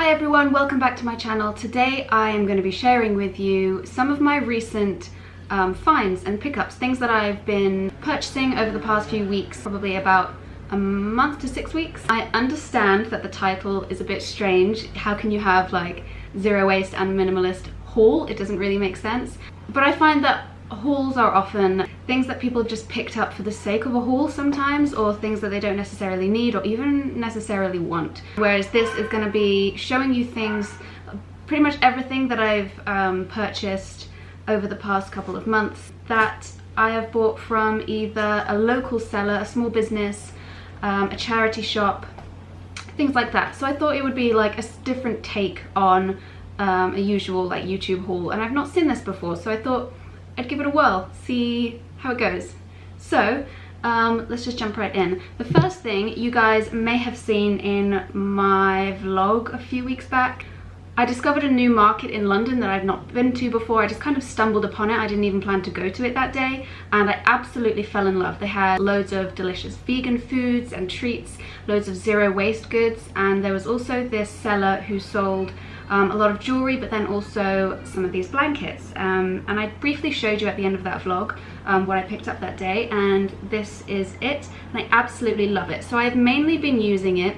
Hi everyone, welcome back to my channel. Today I am going to be sharing with you some of my recent finds and pickups, things that I've been purchasing over the past few weeks, probably about a month to 6 weeks. I understand that the title is a bit strange. How can you have like zero waste and minimalist haul? It doesn't really make sense. But I find that hauls are often things that people have just picked up for the sake of a haul sometimes, or things that they don't necessarily need or even necessarily want. Whereas this is going to be showing you things, pretty much everything that I've purchased over the past couple of months that I have bought from either a local seller, a small business, a charity shop, things like that. So I thought it would be like a different take on a usual like YouTube haul, and I've not seen this before, so I thought I'd give it a whirl, see how it goes. So let's just jump right in. The first thing you guys may have seen in my vlog a few weeks back, I discovered a new market in London that I've not been to before. I just kind of stumbled upon it. I didn't even plan to go to it that day, and I absolutely fell in love. They had loads of delicious vegan foods and treats, loads of zero waste goods, and there was also this seller who sold a lot of jewelry, but then also some of these blankets, and I briefly showed you at the end of that vlog what I picked up that day, and this is it, and I absolutely love it. So I've mainly been using it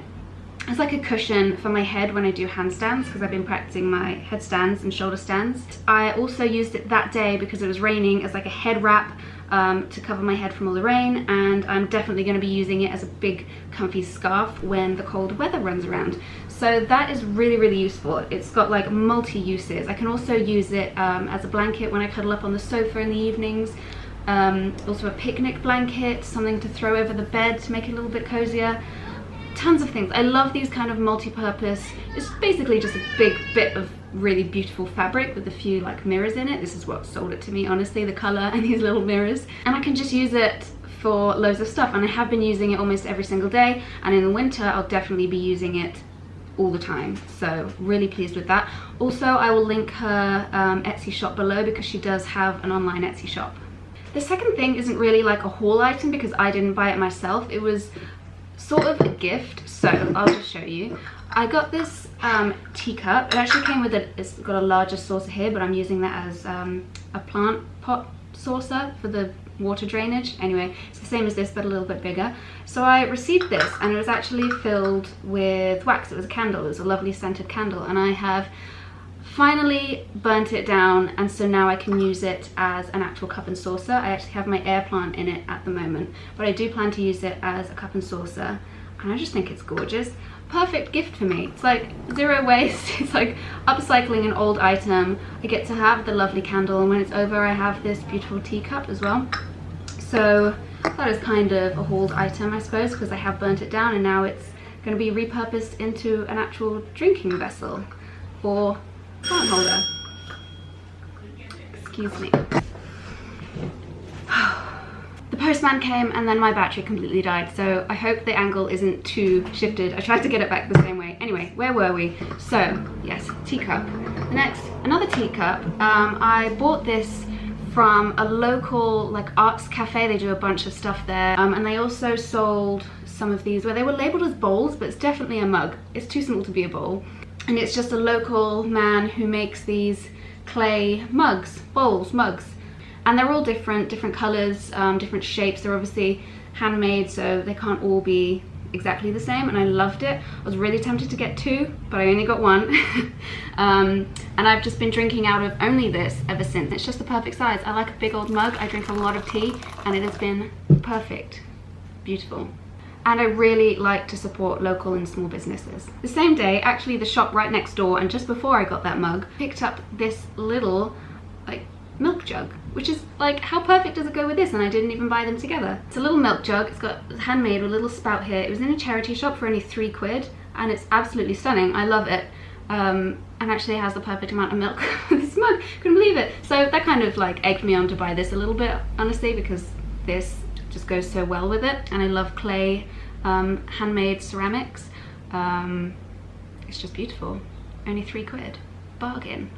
as like a cushion for my head when I do handstands, because I've been practicing my headstands and shoulder stands. I also used it that day because it was raining as like a head wrap to cover my head from all the rain, and I'm definitely going to be using it as a big comfy scarf when the cold weather runs around. So that is really, really useful. It's got like multi-uses. I can also use it as a blanket when I cuddle up on the sofa in the evenings. Also a picnic blanket, something to throw over the bed to make it a little bit cozier. Tons of things. I love these kind of multi-purpose. It's basically just a big bit of really beautiful fabric with a few like mirrors in it. This is what sold it to me, honestly, the color and these little mirrors. And I can just use it for loads of stuff, and I have been using it almost every single day, and in the winter I'll definitely be using it all the time, so really pleased with that. Also, I will link her Etsy shop below because she does have an online Etsy shop. The second thing isn't really like a haul item because I didn't buy it myself. It was sort of a gift, so I'll just show you. I got this teacup. It actually came with it's got a larger saucer here, but I'm using that as a plant pot saucer for the water drainage. Anyway, it's the same as this but a little bit bigger. So I received this, and it was actually filled with wax. It was a candle. It was a lovely scented candle, and I have finally burnt it down, and so now I can use it as an actual cup and saucer. I actually have my air plant in it at the moment, but I do plan to use it as a cup and saucer, and I just think it's gorgeous. Perfect gift for me. It's like zero waste. It's like upcycling an old item. I get to have the lovely candle, and when it's over I have this beautiful teacup as well. So that is kind of a hauled item, I suppose, because I have burnt it down, and now it's going to be repurposed into an actual drinking vessel or plant holder. Excuse me. The postman came and then my battery completely died, so I hope the angle isn't too shifted. I tried to get it back the same way. Anyway, where were we? So, yes, teacup. Next, another teacup. I bought this from a local like arts cafe. They do a bunch of stuff there, and they also sold some of these where they were labeled as bowls, but it's definitely a mug. It's too small to be a bowl, and it's just a local man who makes these clay mugs, bowls, mugs, and they're all different colors, different shapes. They're obviously handmade, so they can't all be exactly the same, and I loved it. I was really tempted to get two, but I only got one. And I've just been drinking out of only this ever since. It's just the perfect size. I like a big old mug. I drink a lot of tea, and it has been perfect. Beautiful. And I really like to support local and small businesses. The same day, actually the shop right next door, and just before I got that mug, picked up this little like milk jug, which is like, how perfect does it go with this? And I didn't even buy them together. It's a little milk jug. It's got handmade with a little spout here. It was in a charity shop for only £3, and it's absolutely stunning. I love it. And actually it has the perfect amount of milk. This mug, couldn't believe it. So that kind of like egged me on to buy this a little bit, honestly, because this just goes so well with it, and I love clay handmade ceramics. It's just beautiful. Only £3. Bargain.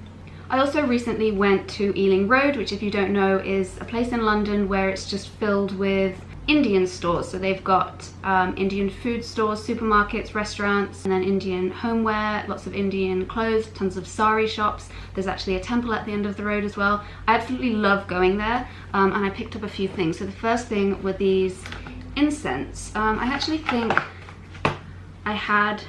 I also recently went to Ealing Road, which if you don't know is a place in London where it's just filled with Indian stores. So they've got Indian food stores, supermarkets, restaurants, and then Indian homeware, lots of Indian clothes, tons of sari shops. There's actually a temple at the end of the road as well. I absolutely love going there, and I picked up a few things. So the first thing were these incense. I actually think I had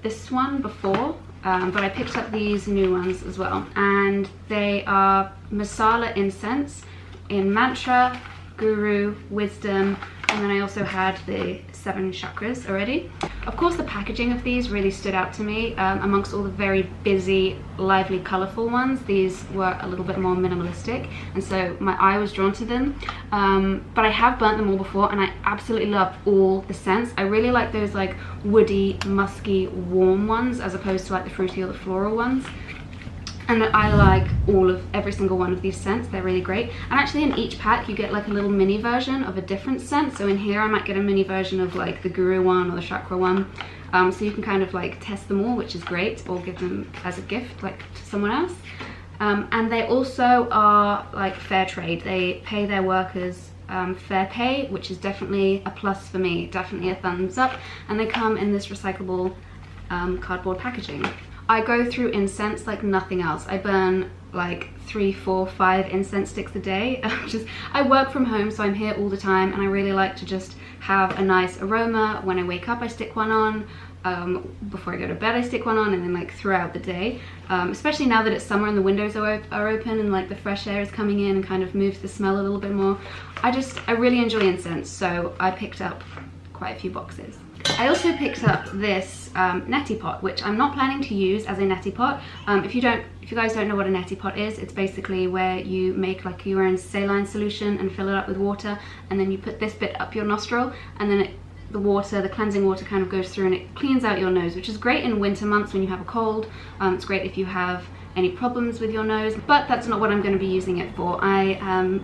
this one before, but I picked up these new ones as well. And they are masala incense in mantra, guru, wisdom, and then I also had the 7 chakras already. Of course, the packaging of these really stood out to me. Amongst all the very busy, lively, colorful ones, these were a little bit more minimalistic, and so my eye was drawn to them. But I have burnt them all before, and I absolutely love all the scents. I really like those like woody, musky, warm ones as opposed to like the fruity or the floral ones. And I like every single one of these scents. They're really great. And actually in each pack you get like a little mini version of a different scent. So in here I might get a mini version of like the guru one or the chakra one. So you can kind of like test them all, which is great, or give them as a gift like to someone else. And they also are like fair trade. They pay their workers fair pay, which is definitely a plus for me, definitely a thumbs up. And they come in this recyclable cardboard packaging. I go through incense like nothing else. I burn like 3, 4, 5 incense sticks a day. I work from home, so I'm here all the time, and I really like to just have a nice aroma. When I wake up I stick one on, before I go to bed I stick one on, and then like throughout the day, especially now that it's summer and the windows are open and like the fresh air is coming in and kind of moves the smell a little bit more. I really enjoy incense, so I picked up quite a few boxes. I also picked up this neti pot, which I'm not planning to use as a neti pot. If you guys don't know what a neti pot is, it's basically where you make like your own saline solution and fill it up with water, and then you put this bit up your nostril, and then the cleansing water kind of goes through and it cleans out your nose, which is great in winter months when you have a cold. It's great if you have any problems with your nose, but that's not what I'm going to be using it for. I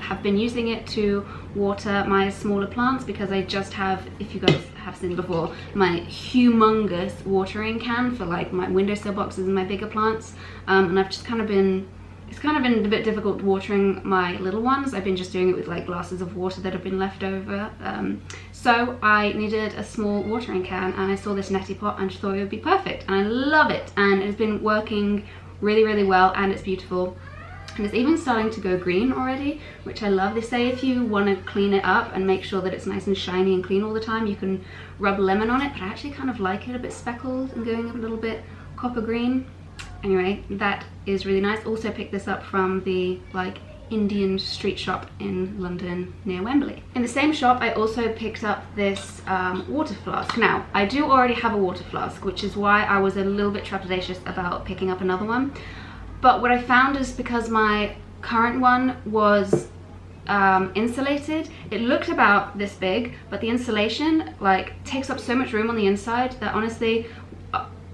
have been using it to water my smaller plants because I just have, if you guys have seen before, my humongous watering can for like my windowsill boxes and my bigger plants, and I've just it's kind of been a bit difficult watering my little ones. I've been just doing it with like glasses of water that have been left over, so I needed a small watering can, and I saw this neti pot and just thought it would be perfect, and I love it, and it's been working really well, and it's beautiful, and it's even starting to go green already, which I love. They say if you want to clean it up and make sure that it's nice and shiny and clean all the time, you can rub lemon on it, but I actually kind of like it a bit speckled and going a little bit copper green. Anyway, that is really nice. Also picked this up from the like Indian street shop in London near Wembley. In the same shop I also picked up this water flask. Now I do already have a water flask, which is why I was a little bit trepidatious about picking up another one, but what I found is because my current one was insulated, it looked about this big, but the insulation like takes up so much room on the inside that honestly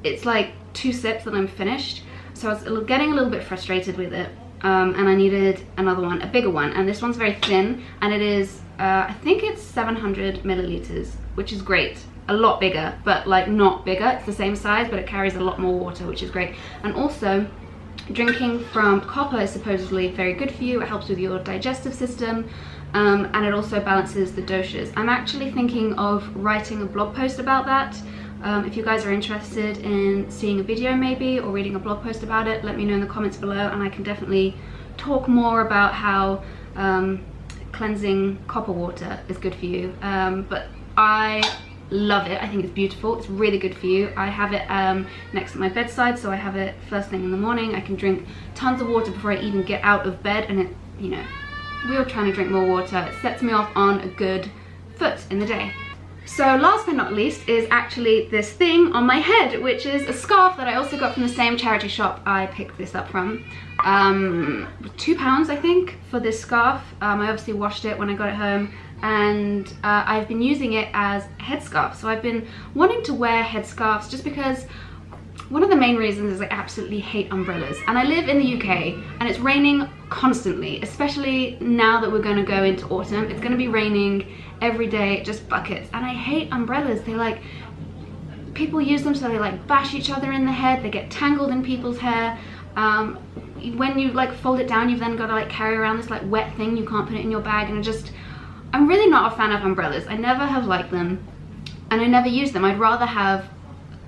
it's like 2 sips and I'm finished. So I was getting a little bit frustrated with it. And I needed another one, a bigger one, and this one's very thin, and it is I think it's 700 milliliters, which is great. A lot bigger, but like not bigger. It's the same size, but it carries a lot more water, which is great. And also drinking from copper is supposedly very good for you. It helps with your digestive system, and it also balances the doshas. I'm actually thinking of writing a blog post about that. If you guys are interested in seeing a video maybe, or reading a blog post about it, let me know in the comments below, and I can definitely talk more about how cleansing copper water is good for you. But I love it. I think it's beautiful. It's really good for you. I have it next to my bedside, so I have it first thing in the morning. I can drink tons of water before I even get out of bed, and it, you know, we're trying to drink more water. It sets me off on a good foot in the day. So last but not least is actually this thing on my head, which is a scarf that I also got from the same charity shop I picked this up from. £2 I think for this scarf. I obviously washed it when I got it home, and I've been using it as a headscarf. So I've been wanting to wear headscarves just because one of the main reasons is I absolutely hate umbrellas, and I live in the UK and it's raining constantly, especially now that we're going to go into autumn. It's going to be raining every day, just buckets, and I hate umbrellas. They like, people use them so they like bash each other in the head, they get tangled in people's hair. When you like fold it down, you've then got to like carry around this like wet thing, you can't put it in your bag, and I'm really not a fan of umbrellas. I never have liked them, and I never use them. I'd rather have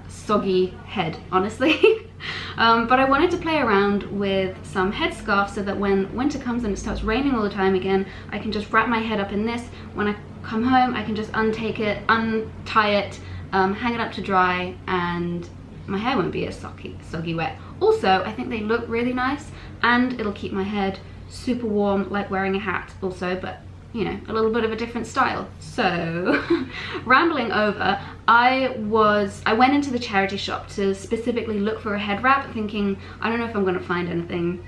soggy head, honestly. But I wanted to play around with some headscarves so that when winter comes and it starts raining all the time again, I can just wrap my head up in this. When I come home, I can just untie it, hang it up to dry, and my hair won't be as soggy wet. Also, I think they look really nice, and it'll keep my head super warm, like wearing a hat also, but you know, a little bit of a different style. So, rambling over, I went into the charity shop to specifically look for a head wrap, thinking, I don't know if I'm gonna find anything.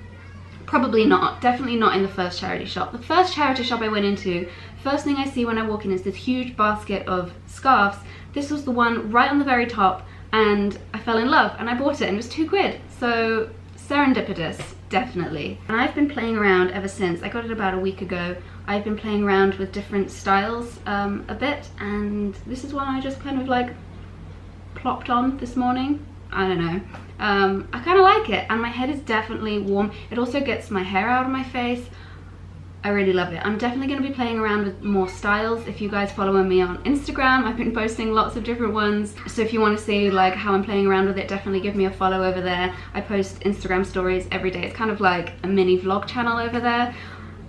Probably not, definitely not in the first charity shop. The first charity shop I went into, first thing I see when I walk in is this huge basket of scarves. This was the one right on the very top, and I fell in love and I bought it, and it was £2. So serendipitous, definitely. And I've been playing around ever since. I got it about a week ago. I've been playing around with different styles a bit, and this is one I just kind of like plopped on this morning. I don't know. I kind of like it, and my head is definitely warm. It also gets my hair out of my face. I really love it. I'm definitely going to be playing around with more styles. If you guys follow me on Instagram, I've been posting lots of different ones. So if you want to see like how I'm playing around with it, definitely give me a follow over there. I post Instagram stories every day. It's kind of like a mini vlog channel over there.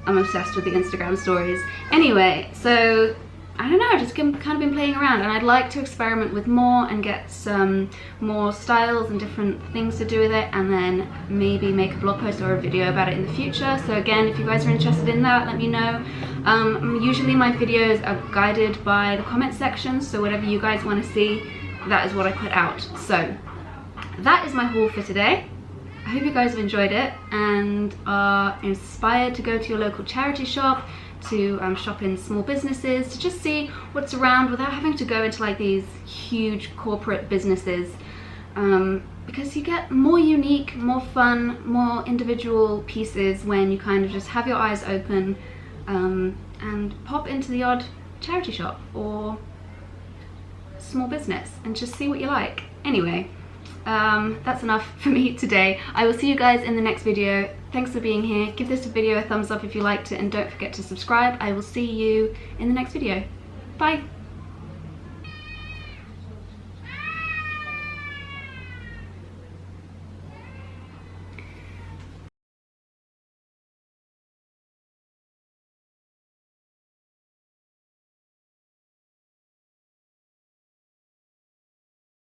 I'm obsessed with the Instagram stories. Anyway, so I don't know, I've just kind of been playing around, and I'd like to experiment with more and get some more styles and different things to do with it, and then maybe make a blog post or a video about it in the future. So again, if you guys are interested in that, let me know. Usually my videos are guided by the comment section, so whatever you guys want to see, that is what I put out. So that is my haul for today. I hope you guys have enjoyed it and are inspired to go to your local charity shop, to shop in small businesses, to just see what's around without having to go into like these huge corporate businesses, because you get more unique, more fun, more individual pieces when you kind of just have your eyes open and pop into the odd charity shop or small business and just see what you like. Anyway, that's enough for me today. I will see you guys in the next video. Thanks for being here. Give this video a thumbs up if you liked it, and don't forget to subscribe. I will see you in the next video. Bye.